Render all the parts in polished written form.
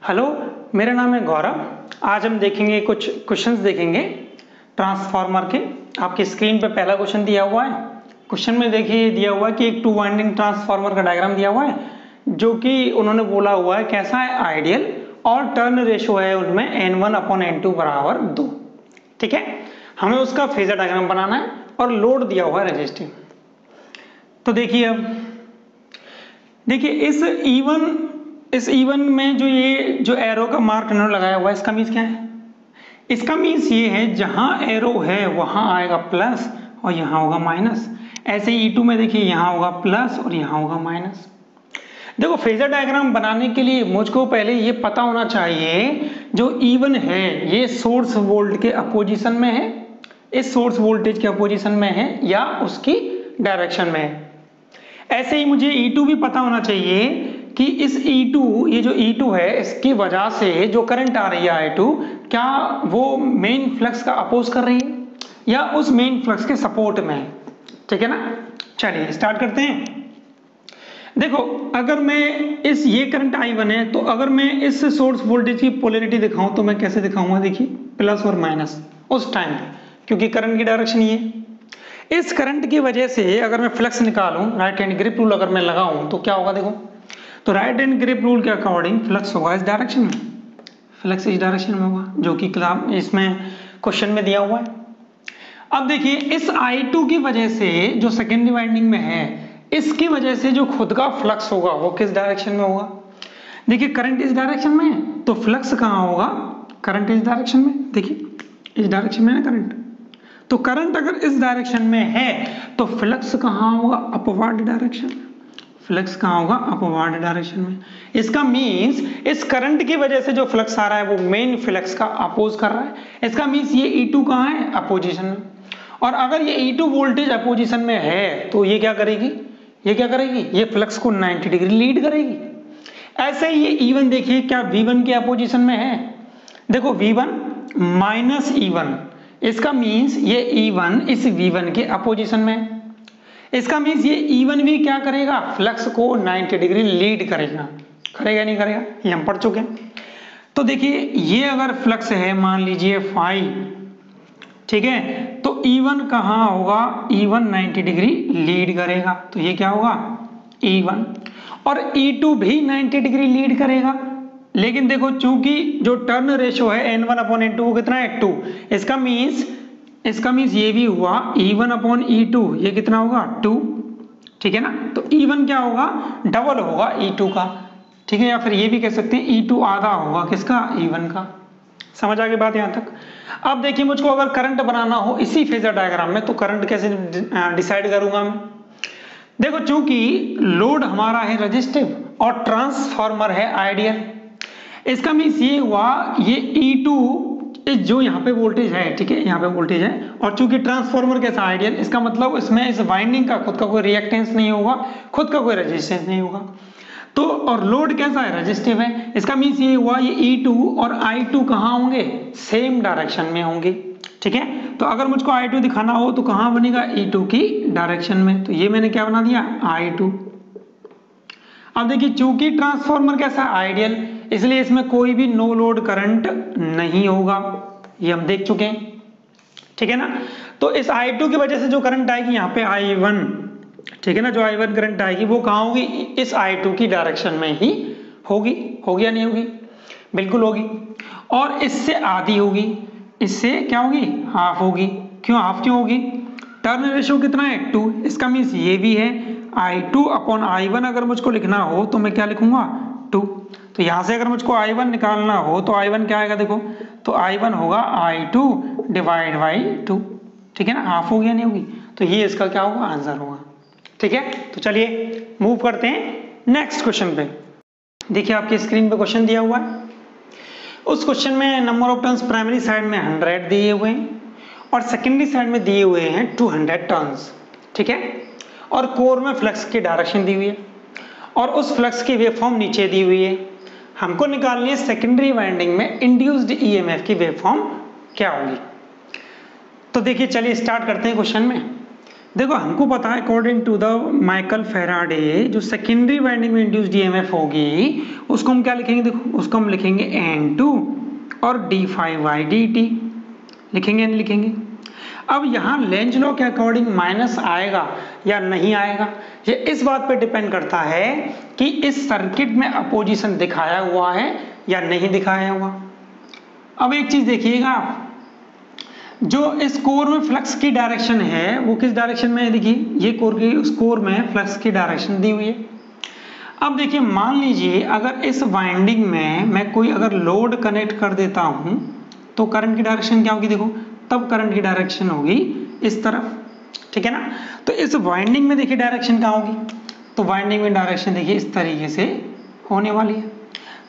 Hello, मेरा नाम है गौरव। आज हम देखेंगे कुछ क्वेश्चंस देखेंगे ट्रांसफार्मर के। आपकी स्क्रीन पे पहला क्वेश्चन दिया हुआ है। क्वेश्चन में देखिए दिया हुआ है कि एक 2 वाइंडिंग ट्रांसफार्मर का डायग्राम दिया हुआ है, जो कि उन्होंने बोला हुआ है कैसा है, आइडियल, और टर्न रेशो है उनमें N1/N2 बराबर 2। ठीक है, हमें उसका फेजर डायग्राम बनाना है और लोड दिया हुआ है रेजिस्टिव। तो देखिए, अब देखिए इस E1 में जो एरो का मार्क इन्होंने लगाया हुआ है, इसका मीन्स क्या है? इसका मीन्स ये है जहां एरो है वहां आएगा प्लस और यहां होगा माइनस। ऐसे E2 में देखिए यहां होगा प्लस और यहां होगा माइनस। देखो, फेजर डायग्राम बनाने के लिए मुझको पहले ये पता होना चाहिए जो E1 है ये सोर्स वोल्ट के अपोजिशन में है, इस सोर्स वोल्टेज के अपोजिशन में है या उसकी डायरेक्शन में है। ऐसे ही मुझे E2 भी पता होना चाहिए कि इस E2, ये जो E2 है, इसकी वजह से जो करंट आ रही है I2, क्या वो मेन फ्लक्स का अपोज कर रही है या उस मेन फ्लक्स के सपोर्ट में है। ठीक है ना, चलिए स्टार्ट करते हैं। देखो, अगर मैं ये करंट I1 है, तो अगर मैं इस सोर्स वोल्टेज की पोलैरिटी दिखाऊं तो मैं कैसे दिखाऊंगा? देखिए, प्लस और माइनस उस टाइम पे, क्योंकि करंट की डायरेक्शन ये है। इस करंट की वजह से अगर मैं फ्लक्स निकालूं, राइट हैंड ग्रिप रूल अगर मैं लगाऊं तो क्या होगा? देखो, तो राइट हैंड ग्रिप रूल के अकॉर्डिंग फ्लक्स होगा इस डायरेक्शन में, फ्लक्स इस डायरेक्शन में होगा, जो कि इसमें क्वेश्चन में दिया हुआ है। अब देखिए, इस I2 की वजह से जो सेकेंडरी वाइंडिंग में है, इसकी वजह से जो खुद का फ्लक्स होगा वो किस डायरेक्शन में होगा? देखिए, करंट इस डायरेक्शन में है तो फ्लक्स कहाँ होगा? करंट इस डायरेक्शन में, देखिए इस डायरेक्शन में है करंट, तो करंट अगर इस डायरेक्शन में है तो फ्लक्स कहाँ होगा? Upward direction. फ्लक्स कहाँ होगा? अपवर्ड डायरेक्शन में। इसका मीन्स इस करंट की वजह से जो फ्लक्स आ रहा है वो मेन फ्लक्स का अपोज कर रहा है। इसका मीन्स ये E2 कहाँ है? अपोजिशन में। और अगर ये E2 वोल्टेज अपोजिशन में है तो ये क्या करेगी? ये फ्लक्स को 90 डिग्री लीड करेगी। ऐसे ही ये E1 देखिए, क्या V1 के अपोजिशन में है? देखो, V1 माइनस E1, इसका मीन्स ये E1 इस V1 के अपोजिशन में है। इसका मीन्स ये E1 भी क्या करेगा? फ्लक्स को 90 डिग्री लीड करेगा। करेगा नहीं करेगा? ये हम पढ़ चुके हैं। तो देखिए, ये अगर फ्लक्स है मान लीजिए फाई, ठीक है, तो E1 कहाँ होगा? E1 90 डिग्री लीड करेगा, तो ये क्या होगा? E1। और E2 भी 90 डिग्री लीड करेगा। लेकिन देखो, चूंकि जो टर्न रेशो है N1/N2 वो कितना है? 2। इसका मीन्स ये भी हुआ E1/E2, ये कितना होगा? 2। ठीक है ना, तो E1 क्या होगा? डबल होगा E2 का। ठीक है, या फिर ये भी कह सकते हैं E2 आधा होगा किसका? E1 का। समझ आ गई बात यहां तक? अब देखिए, मुझको अगर करंट बनाना हो इसी फेजर डायग्राम में तो करंट कैसे डिसाइड करूंगा मैं? देखो, चूंकि लोड हमारा है रेजिस्टिव और ट्रांसफार्मर है आइडियल, इसका मीन्स ये हुआ ये E2 जो यहाँ पे वोल्टेज है, ठीक है, यहाँ पे वोल्टेज है, और चूंकि ट्रांसफार्मर कैसा? आइडियल, इसका मतलब इसमें इस वाइंडिंग का खुद का कोई रिएक्टेंस नहीं होगा, खुद का कोई रेजिस्टेंस नहीं होगा। तो और लोड कैसा है? रेजिस्टिव है। इसका मीन्स ये हुआ ये E2 और I2 कहाँ होंगे? सेम डायरेक्शन में होंगे। ठीक है, तो अगर मुझको I2 दिखाना हो तो कहाँ बनेगा? E2 की डायरेक्शन में। तो ये मैंने क्या बना दिया? I2। अब देखिए, चूंकि ट्रांसफार्मर कैसा? आइडियल, इसलिए इसमें कोई भी नो लोड करंट नहीं होगा, ये हम देख चुके हैं। ठीक है ना, तो इस I2 की वजह से जो करंट आएगी यहाँ पे I1, ठीक है ना, जो I1 करंट आएगी वो कहाँ होगी? इस I2 की डायरेक्शन में ही होगी। होगी या नहीं होगी? बिल्कुल होगी। और इससे आधी होगी, इससे क्या होगी? हाफ होगी। क्यों हाफ क्यों होगी? टर्न रेशियो कितना है? 2। इसका मीन्स ये भी है I2/I1। अगर मुझको लिखना हो तो मैं क्या लिखूंगा? 2। तो यहां से अगर मुझको I1 निकालना हो तो I1 क्या आएगा? देखो, तो I1 होगा I2 डिवाइड बाई 2। ठीक है ना, हाफ होगी या नहीं होगी? तो ये इसका क्या होगा? आंसर होगा। ठीक है, तो चलिए मूव करते हैं नेक्स्ट क्वेश्चन पे। देखिए, आपकी स्क्रीन पे क्वेश्चन दिया हुआ है। उस क्वेश्चन में number of turns primary side में 100 दिए हुए हैं और सेकेंडरी साइड में दिए हुए हैं 200 टर्न्स। ठीक है, और कोर में फ्लक्स की डायरेक्शन दी हुई है और उस फ्लक्स की वेवफॉर्म नीचे दी हुई है। हमको निकालनी है सेकेंडरी वाइंडिंग में इंड्यूस्ड ईएमएफ की वेवफॉर्म क्या होगी। तो देखिए, चलिए स्टार्ट करते हैं क्वेश्चन में। देखो हमको पता है according to the Michael Faraday जो सेकेंडरी वाइंडिंग में इंड्यूस्ड ईएमएफ होगी उसको हम क्या लिखेंगे, देखो उसको हम लिखेंगे N2 और d∅dt लिखेंगे नहीं लिखेंगे। अब यहाँ लेंज लॉ के अकॉर्डिंग माइनस आएगा या नहीं आएगा ये इस बात पे डिपेंड करता है कि इस सर्किट में अपोजिशन दिखाया हुआ है या नहीं दिखाया हुआ। अब एक चीज देखिएगा आप, जो इस कोर में फ्लक्स की डायरेक्शन है वो किस डायरेक्शन में है, देखिए ये कोर की उस कोर में फ्लक्स की डायरेक्शन दी हुई है। अब देखिए मान लीजिए अगर इस वाइंडिंग में मैं कोई अगर लोड कनेक्ट कर देता हूं तो करंट की डायरेक्शन क्या होगी, देखो तब करंट की डायरेक्शन होगी इस तरफ, ठीक है ना। तो इस वाइंडिंग में देखिए डायरेक्शन कहाँ होगी, तो वाइंडिंग में डायरेक्शन देखिए इस तरीके से होने वाली है।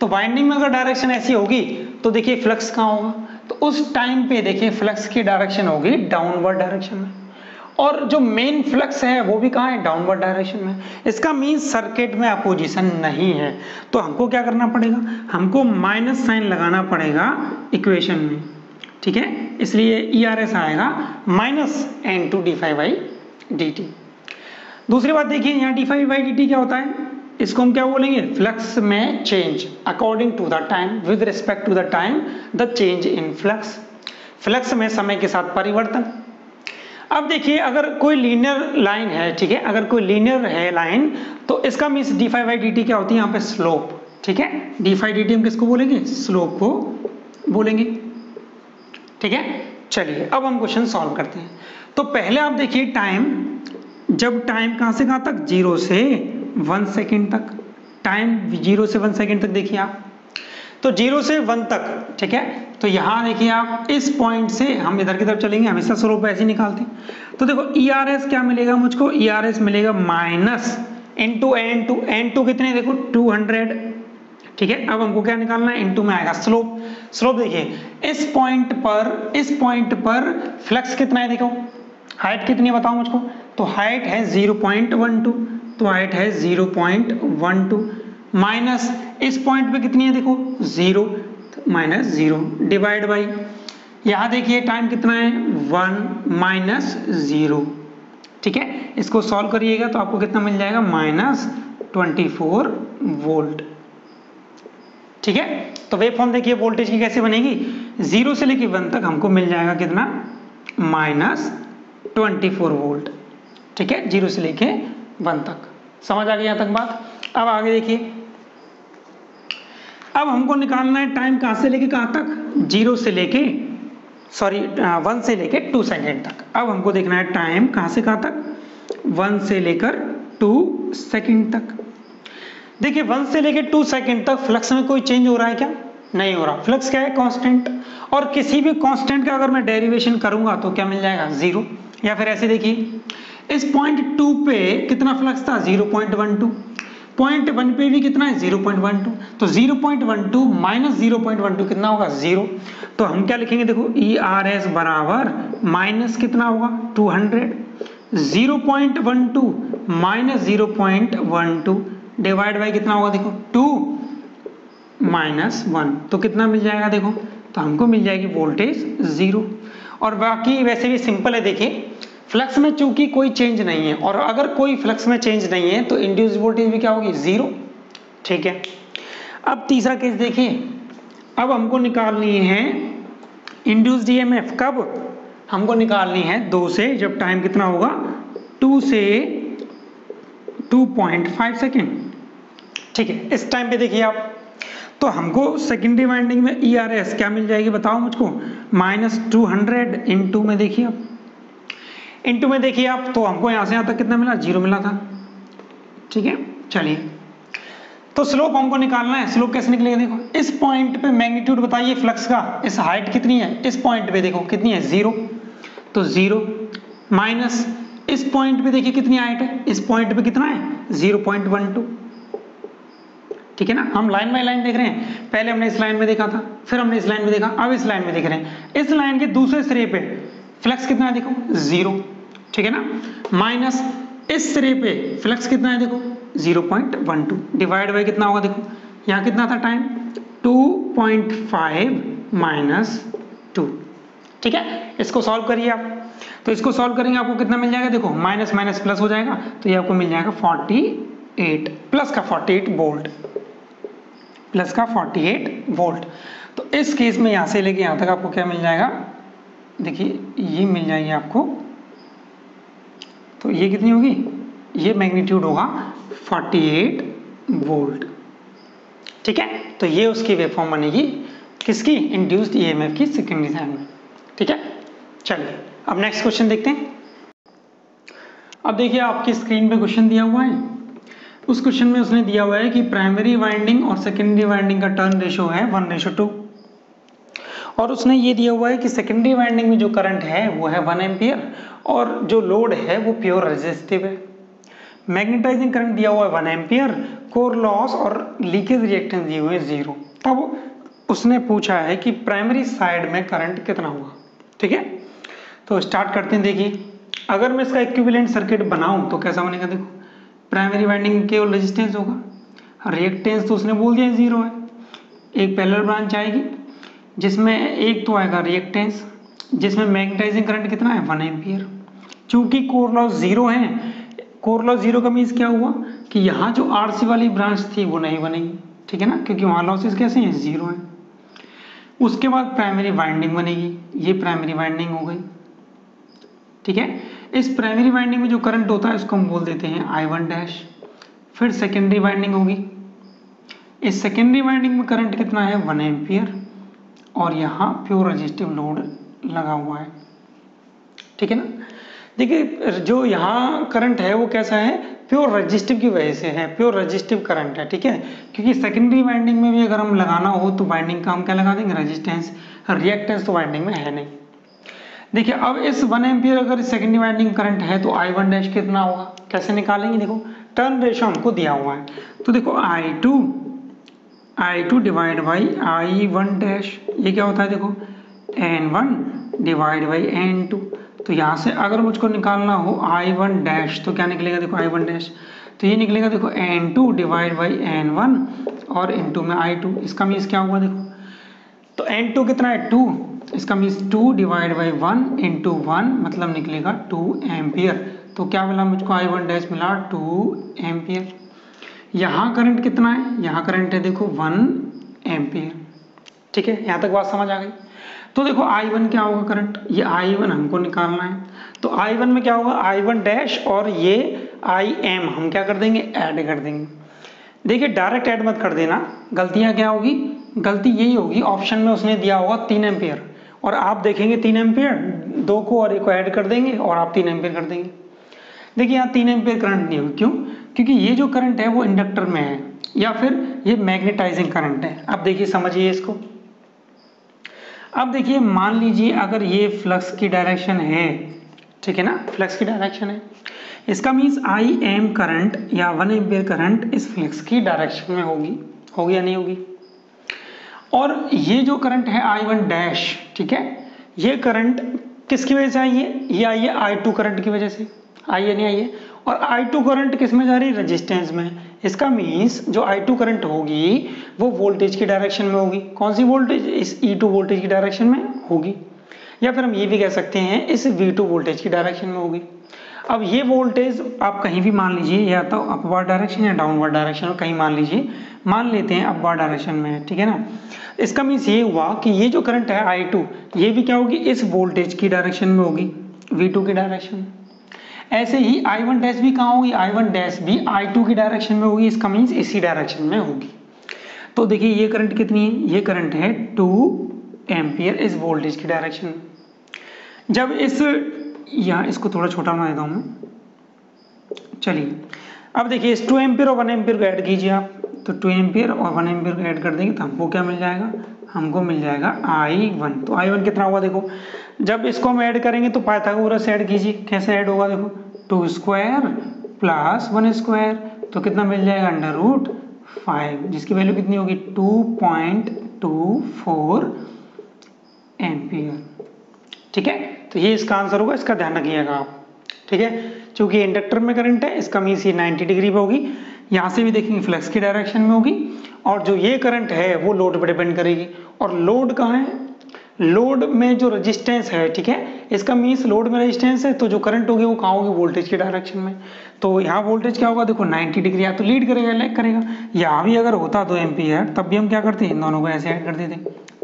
तो वाइंडिंग में अगर डायरेक्शन ऐसी होगी तो देखिए फ्लक्स कहाँ होगा, तो उस टाइम पे देखिए फ्लक्स की डायरेक्शन होगी डाउनवर्ड डायरेक्शन में, और जो मेन फ्लक्स है वो भी कहाँ है, डाउनवर्ड डायरेक्शन में। इसका मीन सर्किट में अपोजिशन नहीं है, तो हमको क्या करना पड़ेगा, हमको माइनस साइन लगाना पड़ेगा इक्वेशन में, ठीक है। इसलिए ERS आएगा -N2 d∅dt। दूसरी बात देखिए यहाँ d∅dt क्या होता है, इसको हम क्या बोलेंगे, फ्लक्स में change according to the time, with respect to the time the change in flux, flux में समय के साथ परिवर्तन। अब देखिए अगर कोई लीनियर लाइन है, ठीक है, अगर कोई लीनियर है लाइन तो इसका मीन्स d∅dt क्या होती है यहाँ पे स्लोप, ठीक है। d∅dt हम किसको बोलेंगे, स्लोप को बोलेंगे, ठीक है। चलिए अब हम क्वेश्चन सॉल्व करते हैं। तो पहले आप देखिए टाइम, जब टाइम कहां से कहां तक, 0 से 1 सेकेंड तक, टाइम 0 से 1 सेकेंड तक देखिए आप, तो 0 से 1 तक, ठीक है। तो यहां देखिए आप इस पॉइंट से हम इधर की तरफ चलेंगे, हमेशा स्लोप ऐसे ही निकालते हैं। तो देखो ERS क्या मिलेगा मुझको, ERS मिलेगा माइनस N2 कितने, देखो 200, ठीक है। अब हमको क्या निकालना है, N2 में आएगा स्लोप। स्लोप देखिए इस पॉइंट पर फ्लक्स कितना है, देखो हाइट कितनी है बताओ मुझको, तो हाइट है 0.12, तो हाइट है 0.12 माइनस इस पॉइंट पे कितनी है, देखो 0, माइनस 0 डिवाइड बाई यहां देखिए टाइम कितना है 1 माइनस 0, ठीक है। इसको सॉल्व करिएगा तो आपको कितना मिल जाएगा, -24 वोल्ट, ठीक है। तो वेव फॉर्म देखिए वोल्टेज की कैसे बनेगी, 0 से लेके 1 तक हमको मिल जाएगा कितना, -24 वोल्ट, ठीक है, 0 से लेके 1 तक। समझ आ गई यहां तक बात। अब आगे देखिए, अब हमको निकालना है टाइम कहां से लेके कहां तक, 1 से लेके 2 सेकेंड तक। अब हमको देखना है टाइम कहां से कहां तक, 1 से लेकर 2 सेकेंड तक। देखिए 1 से लेकर 2 सेकेंड तक फ्लक्स में कोई चेंज हो रहा है क्या, नहीं हो रहा, फ्लक्स क्या है, कांस्टेंट, और किसी भी कांस्टेंट का अगर मैं डेरिवेशन करूंगा तो क्या मिल जाएगा, 0। या फिर ऐसे देखिए इस पॉइंट 2 पे कितना फ्लक्स था, 0.12, पॉइंट 1 पे भी कितना है, 0.12, तो 0.12 माइनस 0.12 कितना होगा, 0। तो हम क्या लिखेंगे, देखो ERS बराबर माइनस कितना होगा, 200, 0.12 माइनस 0.12 डिवाइड बाई कितना होगा, देखो 2 माइनस 1, तो कितना मिल जाएगा, देखो तो हमको मिल जाएगी वोल्टेज 0। और बाकी वैसे भी सिंपल है, देखिए फ्लक्स में चूंकि कोई चेंज नहीं है, और अगर कोई फ्लक्स में चेंज नहीं है तो इंड्यूस्ड वोल्टेज भी क्या होगी, 0, ठीक है। अब तीसरा केस देखिए, अब हमको निकालनी है इंड्यूस्ड EMF, कब हमको निकालनी है 2 से, जब टाइम कितना होगा 2 से 2.5 सेकेंड, ठीक है। इस टाइम पे देखिए आप, तो हमको सेकेंडरी वाइंडिंग में ERS क्या मिल जाएगी बताओ मुझको, -200 इंटू में देखिए आप, इंटू में देखिए आप, तो हमको यहां से यहां तक कितना मिला, 0 मिला था, ठीक है। चलिए तो स्लोप हमको निकालना है, स्लोप कैसे निकलेगा, देखो इस पॉइंट पे मैग्नीट्यूड बताइए फ्लक्स का, इस हाइट कितनी है, इस पॉइंट पे देखो कितनी है, 0, तो 0 माइनस इस पॉइंट पे देखिए कितनी हाइट है, इस पॉइंट पे कितना है 0.12, ठीक है ना। हम लाइन बाय लाइन देख रहे हैं, पहले हमने इस लाइन में देखा था, फिर हमने इस लाइन में देखा, अब इस लाइन में देख रहे हैं। इस लाइन के दूसरे सिरे पे फ्लक्स कितना है, देखो 0, ठीक है ना, माइनस इस सिरे पे फ्लक्स कितना है, देखो 0.12 डिवाइड बाय कितना होगा, देखो यहाँ कितना था टाइम 2.5 माइनस 2, ठीक है। इसको सॉल्व करिए आप, तो इसको सॉल्व करेंगे आपको कितना मिल जाएगा, देखो माइनस माइनस प्लस हो जाएगा, तो ये आपको मिल जाएगा 48 प्लस का 48 वोल्ट, प्लस का 48 वोल्ट। तो इस केस में यहाँ से लेके यहाँ तक आपको क्या मिल जाएगा, देखिए ये मिल जाएगी आपको, तो ये कितनी होगी, ये मैग्नीट्यूड होगा 48 वोल्ट। ठीक है, तो ये उसकी वेवफॉर्म बनेगी किसकी, इंड्यूस्ड ईएमएफ की सेकेंडरी साइड में। ठीक है, चलिए अब नेक्स्ट क्वेश्चन देखते हैं। अब देखिए आपकी स्क्रीन पे क्वेश्चन दिया हुआ है, उस क्वेश्चन में उसने दिया हुआ है कि प्राइमरी वाइंडिंग और सेकेंडरी वाइंडिंग का टर्न रेशो है 1:2, और उसने ये दिया हुआ है कि सेकेंडरी वाइंडिंग में जो करंट है वो है 1 एम्पियर और जो लोड है वो प्योर रेजिस्टिव है। मैग्नेटाइजिंग करंट दिया हुआ है 1 एम्पियर, कोर लॉस और लीकेज रिएक्टेंस दिए हुए 0। तब उसने पूछा है कि प्राइमरी साइड में करंट कितना होगा। ठीक है, तो स्टार्ट करते हैं। देखिए अगर मैं इसका इक्विवेलेंट सर्किट बनाऊं तो कैसा बनेगा, देखो प्राइमरी वाइंडिंग केवल रेजिस्टेंस होगा, रिएक्टेंस तो उसने बोल दिया 0 है, एक पैरेलल ब्रांच आएगी जिसमें एक तो आएगा रिएक्टेंस, जिसमें मैग्नेटाइजिंग करंट कितना है 1 एम्पियर। चूंकि कोर लॉस 0 है, कोर लॉस 0 का मीन्स क्या हुआ कि यहाँ जो आरसी वाली ब्रांच थी वो नहीं बनेगी। ठीक है ना, क्योंकि वहाँ लॉसेस कैसे हैं, 0 है। उसके बाद प्राइमरी वाइंडिंग बनेगी, ये प्राइमरी वाइंडिंग हो गई। ठीक है, इस प्राइमरी वाइंडिंग में जो करंट होता है उसको हम बोल देते हैं I1 फिर सेकेंडरी वाइंडिंग होगी, इस सेकेंडरी वाइंडिंग में करंट कितना है 1 एम्पियर और यहाँ प्योर रेजिस्टिव लोड लगा हुआ है। ठीक है ना, देखिए जो यहाँ करंट है वो कैसा है, प्योर रेजिस्टिव की वजह से है, प्योर रेजिस्टिव करंट है। ठीक है, क्योंकि सेकेंडरी वाइंडिंग में भी अगर हम लगाना हो तो वाइंडिंग का हम क्या लगा देंगे, रेजिस्टेंस, रिएक्टेंस तो वाइंडिंग में है नहीं। देखिए अब इस 1 एम्पियर अगर सेकेंडरी वाइंडिंग करंट है तो I1 कितना होगा, कैसे निकालेंगे, देखो टर्न रेशो हमको दिया हुआ है, तो देखो I2 डिवाइड बाई I1, ये क्या होता है, देखो N1 डिवाइड बाई N2। तो यहाँ से अगर मुझको निकालना हो I1 तो क्या निकलेगा, देखो I1 तो ये निकलेगा देखो N2 डिवाइड बाई N1 और N2 में I2। इसका मीन्स क्या हुआ, देखो तो N2 कितना है 2, इसका मीन्स 2 डिवाइड बाई 1 इंटू 1 मतलब निकलेगा 2 एम्पियर। तो क्या मिला मुझको, I1 मिला 2 एम्पियर। यहाँ करंट कितना है, यहाँ करंट है देखो 1 एम्पियर। ठीक है, यहाँ तक बात समझ आ गई। तो देखो I1 क्या होगा करंट, ये I1 हमको निकालना है, तो I1 में क्या होगा I1 और ये IM हम क्या कर देंगे, ऐड कर देंगे। देखिए डायरेक्ट ऐड मत कर देना, गलतियां क्या होगी, गलती यही होगी ऑप्शन में उसने दिया होगा 3 एम्पियर और आप देखेंगे 3 एम्पियर, 2 को और 1 को ऐड कर देंगे और आप 3 एम्पियर कर देंगे। देखिए यहाँ 3 एम्पियर करंट नहीं होगी, क्यों, क्योंकि ये जो करंट है वो इंडक्टर में है या फिर ये मैग्नेटाइजिंग करंट है। अब देखिए समझिए इसको, अब देखिए मान लीजिए अगर ये फ्लक्स की डायरेक्शन है, ठीक है ना, फ्लक्स की डायरेक्शन है, इसका मीन्स IM करंट या 1 एम्पियर करंट इस फ्लक्स की डायरेक्शन में होगी या नहीं होगी। और ये जो करंट है I1, ठीक है, ये करंट किसकी वजह से आई है, ये आई है I2 करंट की वजह से, आई है नहीं आई है, और I2 करंट किस में जा रही है, रेजिस्टेंस में। इसका मीन्स जो I2 करंट होगी वो वोल्टेज की डायरेक्शन में होगी, कौन सी वोल्टेज, इस E2 वोल्टेज की डायरेक्शन में होगी, या फिर हम ये भी कह सकते हैं इस V2 वोल्टेज की डायरेक्शन में होगी। अब ये वोल्टेज आप कहीं भी मान लीजिए, या तो अपवर्ड डायरेक्शन या डाउनवर्ड डायरेक्शन में, कहीं मान लीजिए, मान लेते हैं अपवर्ड डायरेक्शन में है, ठीक है ना। इसका मीन्स ये हुआ कि ये जो करंट है I2 ये भी क्या होगी, इस वोल्टेज की डायरेक्शन में होगी, V2 की डायरेक्शन में। ऐसे ही I1 भी कहाँ होगी, I1 भी I2 की डायरेक्शन में होगी, इसका मीन्स इसी डायरेक्शन में होगी। तो देखिए ये करंट कितनी है, ये करंट है 2 एम्पियर इस वोल्टेज की डायरेक्शन में। जब इस, यहाँ इसको थोड़ा छोटा बना देता हूँ मैं, चलिए अब देखिए इस 2 एम्पियर और 1 एम्पियर को ऐड कीजिए आप, तो 2 एम्पियर और 1 एम्पियर को ऐड कर देंगे तो हमको क्या मिल जाएगा, हमको मिल जाएगा I1। तो I1 कितना हुआ, देखो जब इसको हम ऐड करेंगे तो पाइथागोरस ऐड कीजिए, कैसे ऐड होगा, देखो 2 स्क्वायर प्लस 1 स्क्वायर, तो कितना मिल जाएगा, √5, जिसकी वैल्यू कितनी होगी 2.24 एम्पियर। ठीक है, तो ये इसका आंसर होगा, इसका ध्यान रखिएगा आप। ठीक है, क्योंकि इंडक्टर में करंट है, इसका मीन्स ये 90 डिग्री पे होगी, यहाँ से भी देखेंगे फ्लक्स की डायरेक्शन में होगी, और जो ये करंट है वो लोड पर डिपेंड करेगी। और लोड कहाँ है, लोड में जो रेजिस्टेंस है, ठीक है, इसका मीन्स लोड में रेजिस्टेंस है, तो जो करंट होगी वो कहाँ होगी, वोल्टेज की डायरेक्शन में। तो यहाँ वोल्टेज क्या होगा, देखो 90 डिग्री या तो लीड करेगा लैग करेगा। यहाँ भी अगर होता 2 एम्पीयर तब भी हम क्या करते हैं, इन दोनों को ऐसे ऐड कर देते,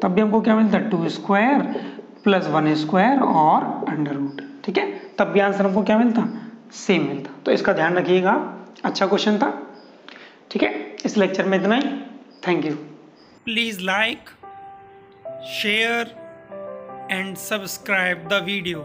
तब भी हमको क्या मिलता, 2 स्क्वायर प्लस 1 स्क्वायर और अंडर रूट। ठीक है, तब भी आंसर हमको क्या मिलता, सेम मिलता। तो इसका ध्यान रखिएगा, अच्छा क्वेश्चन था। ठीक है, इस लेक्चर में इतना ही। Thank you. Please like, share and subscribe the video.